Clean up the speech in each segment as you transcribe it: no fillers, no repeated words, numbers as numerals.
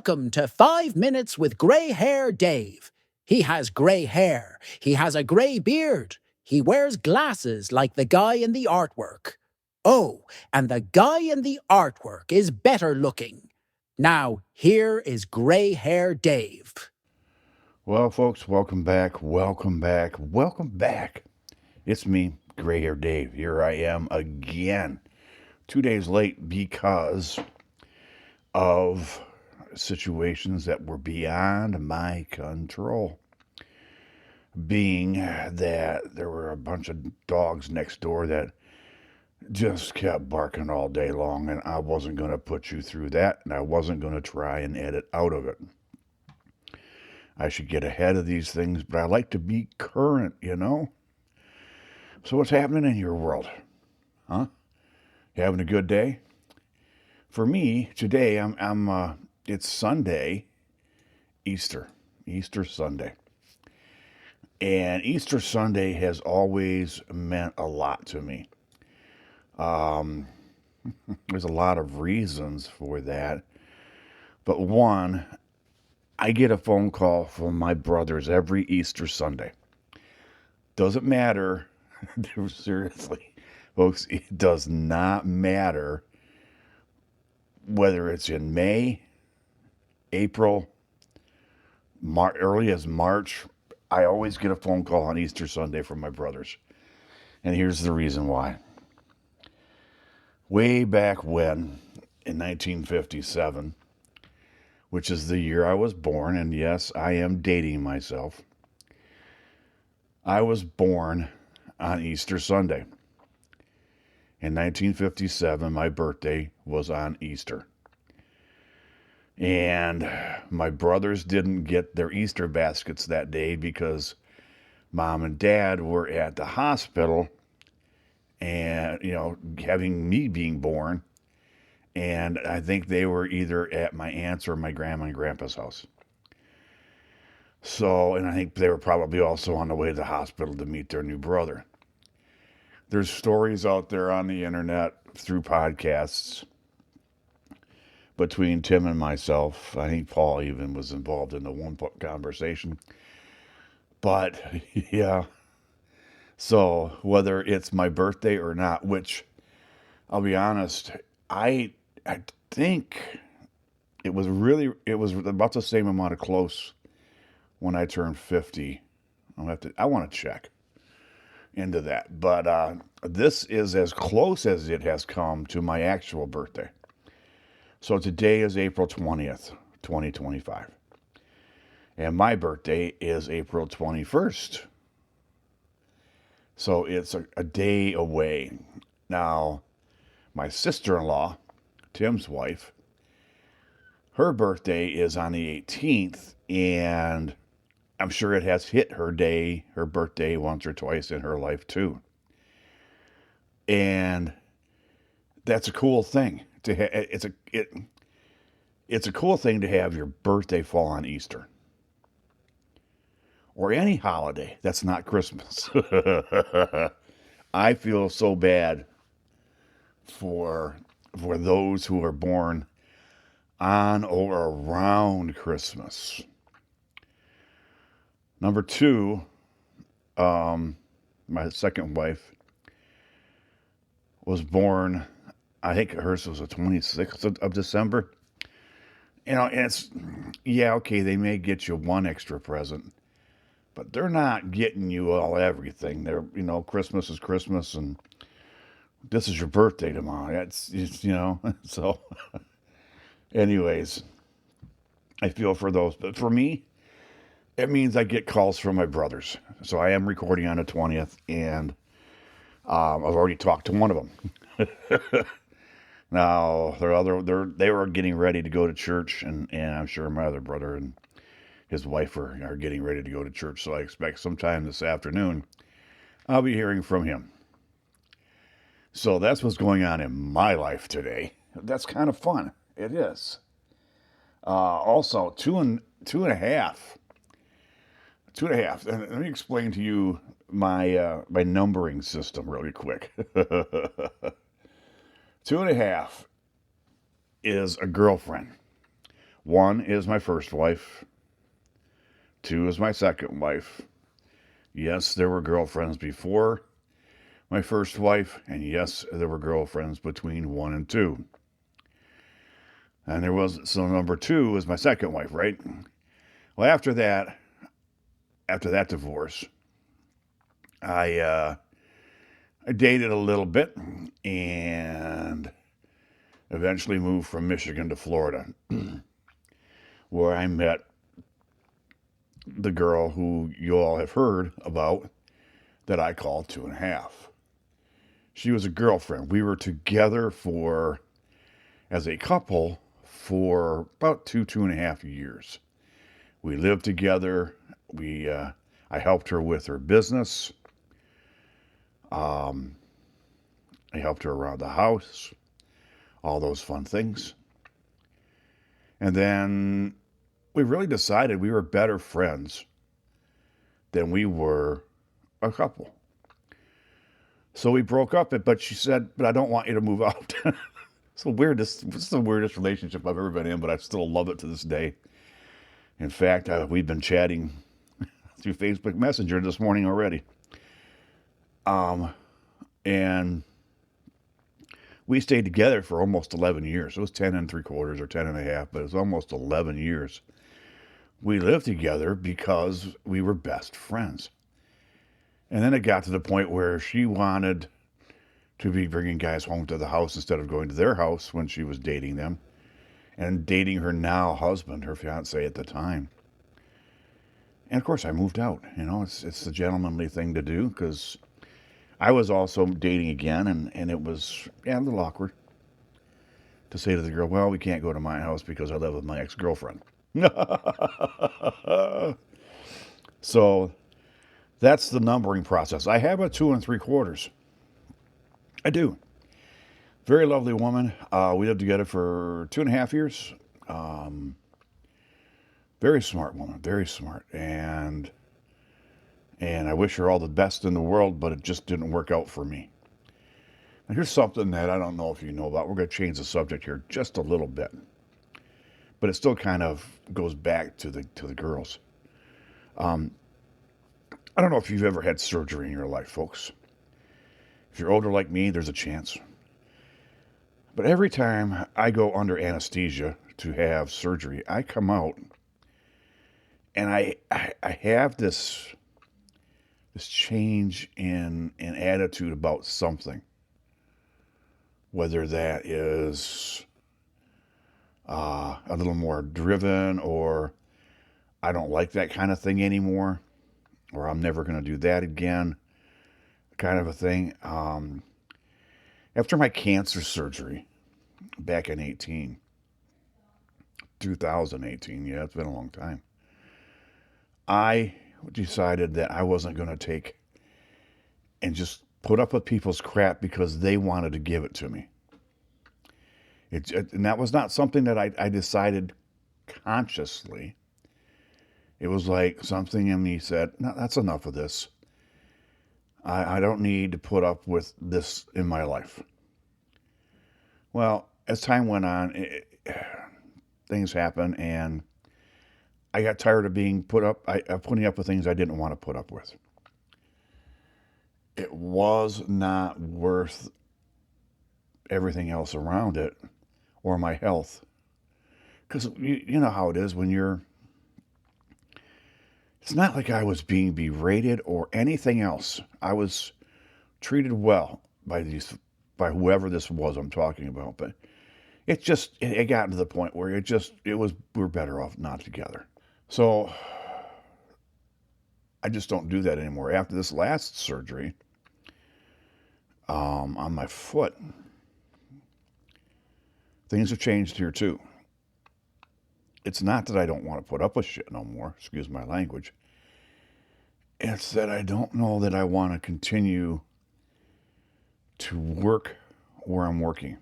Welcome to 5 Minutes with Gray Hair Dave. He has gray hair. He has a gray beard. He wears glasses like the guy in the artwork. Oh, and the guy in the artwork is better looking. Now, here is Gray Hair Dave. Well, folks, welcome back. It's me, Gray Hair Dave. Here I am again. 2 days late because of situations that were beyond my control. Being that there were a bunch of dogs next door that just kept barking all day long, and I wasn't going to put you through that, and I wasn't going to try and edit out of it. I should get ahead of these things, but I like to be current, you know? So what's happening in your world? Huh? You having a good day? For me, today, it's Sunday, Easter Sunday. And Easter Sunday has always meant a lot to me. There's a lot of reasons for that. But one, I get a phone call from my brothers every Easter Sunday. Doesn't matter. Seriously, folks, it does not matter whether it's in May, April, early as March. I always get a phone call on Easter Sunday from my brothers. And here's the reason why. Way back when, in 1957, which is the year I was born, and yes, I am dating myself, I was born on Easter Sunday. In 1957, my birthday was on Easter. And my brothers didn't get their Easter baskets that day because Mom and Dad were at the hospital and, having me being born. And I think they were either at my aunt's or my grandma and grandpa's house. So, and I think they were probably also on the way to the hospital to meet their new brother. There's stories out there on the internet through podcasts between Tim and myself. I think Paul even was involved in the one conversation. But, yeah. So, whether it's my birthday or not, which, I'll be honest, I think it was about the same amount of close when I turned 50. I want to check into that. But this is as close as it has come to my actual birthday. So today is April 20th, 2025. And my birthday is April 21st. So it's a day away. Now, my sister-in-law, Tim's wife, her birthday is on the 18th, and I'm sure it has hit her birthday once or twice in her life too. And that's a cool thing. It's a cool thing to have your birthday fall on Easter. Or any holiday that's not Christmas. I feel so bad for those who are born on or around Christmas. Number two, my second wife was born, I think hers was the 26th of December. And okay, they may get you one extra present, but they're not getting you everything. They're, Christmas is Christmas, and this is your birthday tomorrow. It's so anyways, I feel for those. But for me, it means I get calls from my brothers. So I am recording on the 20th, and I've already talked to one of them. Now, they were getting ready to go to church, and I'm sure my other brother and his wife are getting ready to go to church. So I expect sometime this afternoon, I'll be hearing from him. So that's what's going on in my life today. That's kind of fun. It is. Also, two and a half. And let me explain to you my numbering system really quick. 2.5 is a girlfriend. One is my first wife. Two is my second wife. Yes, there were girlfriends before my first wife, and yes, there were girlfriends between one and two. And there was, so number two was my second wife, right? Well, after that divorce, I dated a little bit and eventually moved from Michigan to Florida, where I met the girl who you all have heard about that I call 2.5. She was a girlfriend. We were together as a couple, for about 2.5 years. We lived together. I helped her with her business. I helped her around the house, all those fun things. And then we really decided we were better friends than we were a couple. So we broke up, but she said, but I don't want you to move out. It's the weirdest, it's the weirdest relationship I've ever been in, but I still love it to this day. In fact, we've been chatting through Facebook Messenger this morning already. And we stayed together for almost 11 years. It was 10 3/4 or 10.5, but it was almost 11 years. We lived together because we were best friends. And then it got to the point where she wanted to be bringing guys home to the house instead of going to their house when she was dating them, and dating her now husband, her fiance at the time. And of course, I moved out. You know, it's the gentlemanly thing to do, because I was also dating again, and it was a little awkward to say to the girl, well, we can't go to my house because I live with my ex-girlfriend. So that's the numbering process. I have a 2 3/4. I do. Very lovely woman. We lived together for 2.5 years. Very smart woman, very smart. And I wish her all the best in the world, but it just didn't work out for me. And here's something that I don't know if you know about. We're going to change the subject here just a little bit, but it still kind of goes back to the girls. I don't know if you've ever had surgery in your life, folks. If you're older like me, there's a chance. But every time I go under anesthesia to have surgery, I come out and I have this change in attitude about something. Whether that is a little more driven, or I don't like that kind of thing anymore, or I'm never going to do that again, kind of a thing. After my cancer surgery back in 2018, yeah, it's been a long time, I decided that I wasn't going to take and just put up with people's crap because they wanted to give it to me. And that was not something that I decided consciously. It was like something in me said, no, that's enough of this. I don't need to put up with this in my life. Well, as time went on, things happened, and I got tired of being putting up with things I didn't want to put up with. It was not worth everything else around it, or my health. Because you know how it is when it's not like I was being berated or anything else. I was treated well by whoever this was I'm talking about, but it got to the point where we're better off not together. So I just don't do that anymore. After this last surgery on my foot, things have changed here too. It's not that I don't want to put up with shit no more, excuse my language. It's that I don't know that I want to continue to work where I'm working.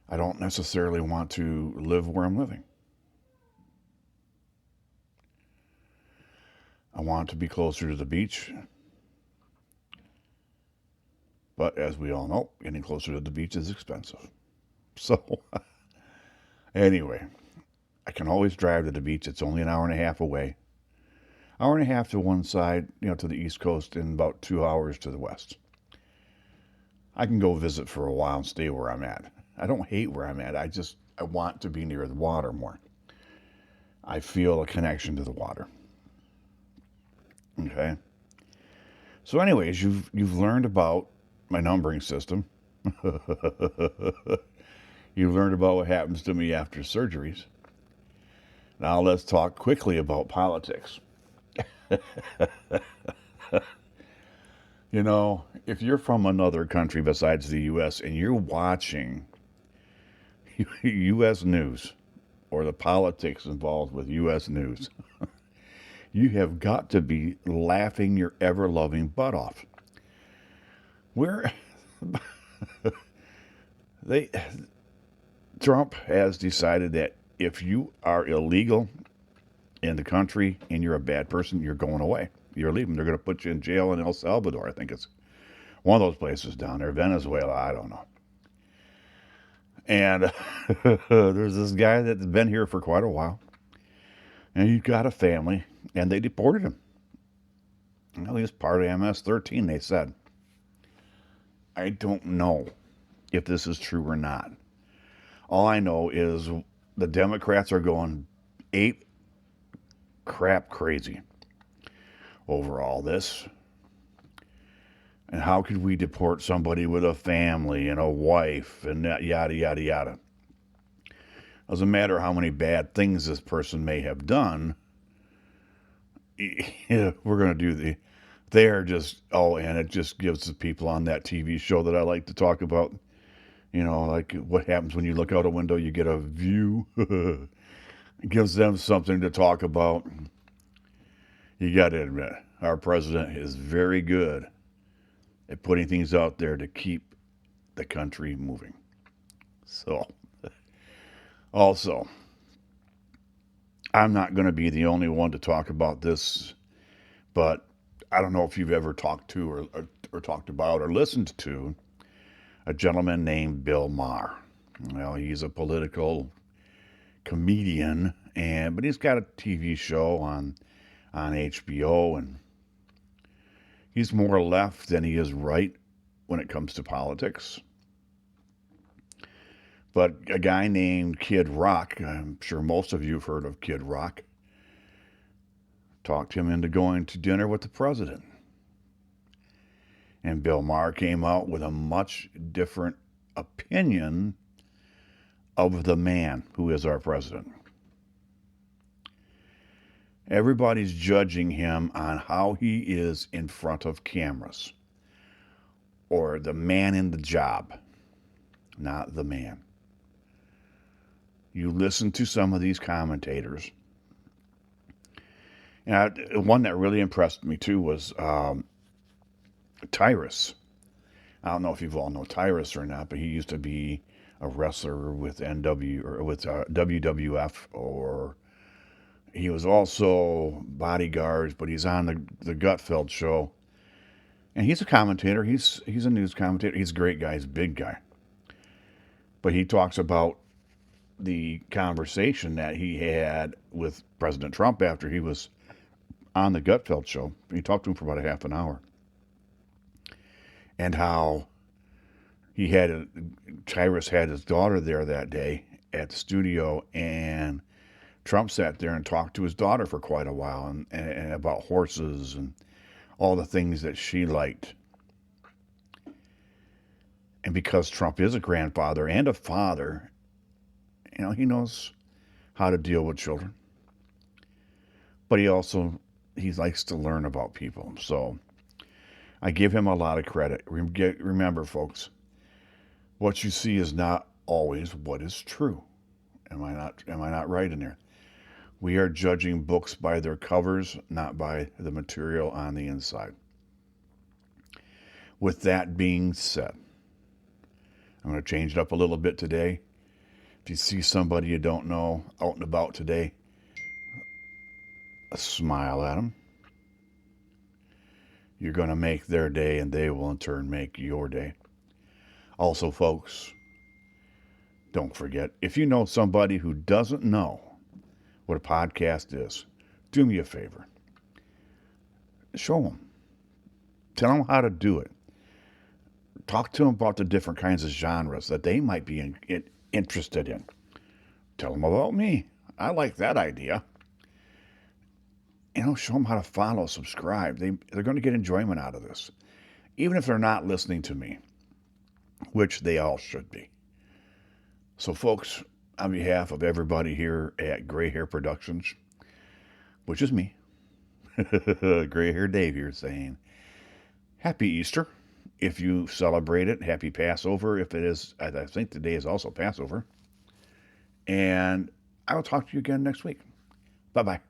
I don't necessarily want to live where I'm living. I want to be closer to the beach. But as we all know, getting closer to the beach is expensive. So Anyway, I can always drive to the beach. It's only an hour and a half away. Hour and a half to one side, to the East Coast, and about 2 hours to the west. I can go visit for a while and stay where I'm at. I don't hate where I'm at. I want to be near the water more. I feel a connection to the water. Okay. So, anyways, you've learned about my numbering system. You've learned about what happens to me after surgeries. Now let's talk quickly about politics. If you're from another country besides the U.S. and you're watching U.S. news or the politics involved with U.S. news, you have got to be laughing your ever-loving butt off. Where they Trump has decided that if you are illegal in the country and you're a bad person, you're going away. You're leaving. They're going to put you in jail in El Salvador. I think it's one of those places down there. Venezuela, I don't know. And there's this guy that's been here for quite a while. And he's got a family. And they deported him. Well, he was part of MS-13, they said. I don't know if this is true or not. All I know is the Democrats are going ape crap crazy over all this. And how could we deport somebody with a family and a wife and that yada, yada, yada? Doesn't matter how many bad things this person may have done. We're going to do they are just, and it just gives the people on that TV show that I like to talk about, like what happens when you look out a window, you get a view. It gives them something to talk about. You got to admit, our president is very good at putting things out there to keep the country moving. So, also, I'm not going to be the only one to talk about this, but I don't know if you've ever talked to or talked about or listened to a gentleman named Bill Maher. Well, he's a political comedian, but he's got a TV show on HBO, and he's more left than he is right when it comes to politics. But a guy named Kid Rock, I'm sure most of you have heard of Kid Rock, talked him into going to dinner with the president. And Bill Maher came out with a much different opinion of the man who is our president. Everybody's judging him on how he is in front of cameras, or the man in the job, not the man. You listen to some of these commentators. And one that really impressed me too was Tyrus. I don't know if you all know Tyrus or not, but he used to be a wrestler with WWF, or he was also bodyguards, but he's on the Gutfeld show. And he's a commentator. He's a news commentator. He's a great guy. He's a big guy. But he talks about the conversation that he had with President Trump after he was on the Gutfeld show. He talked to him for about a half an hour. And how Tyrus had his daughter there that day at the studio, and Trump sat there and talked to his daughter for quite a while and about horses and all the things that she liked. And because Trump is a grandfather and a father, he knows how to deal with children. But he likes to learn about people. So I give him a lot of credit. Remember, folks, what you see is not always what is true. Am I not right in there? We are judging books by their covers, not by the material on the inside. With that being said, I'm going to change it up a little bit today. If you see somebody you don't know out and about today, smile at them. You're going to make their day, and they will in turn make your day. Also, folks, Don't forget, if you know somebody who doesn't know what a podcast is, do me a favor. Show them. Tell them how to do it. Talk to them about the different kinds of genres that they might be interested in. Tell them about me. I like that idea. Show them how to follow, subscribe. They're going to get enjoyment out of this. Even if they're not listening to me, which they all should be. So, folks, on behalf of everybody here at Gray Hair Productions, which is me, Gray Hair Dave here saying, Happy Easter. If you celebrate it, happy Passover. If it is, I think today is also Passover. And I will talk to you again next week. Bye-bye.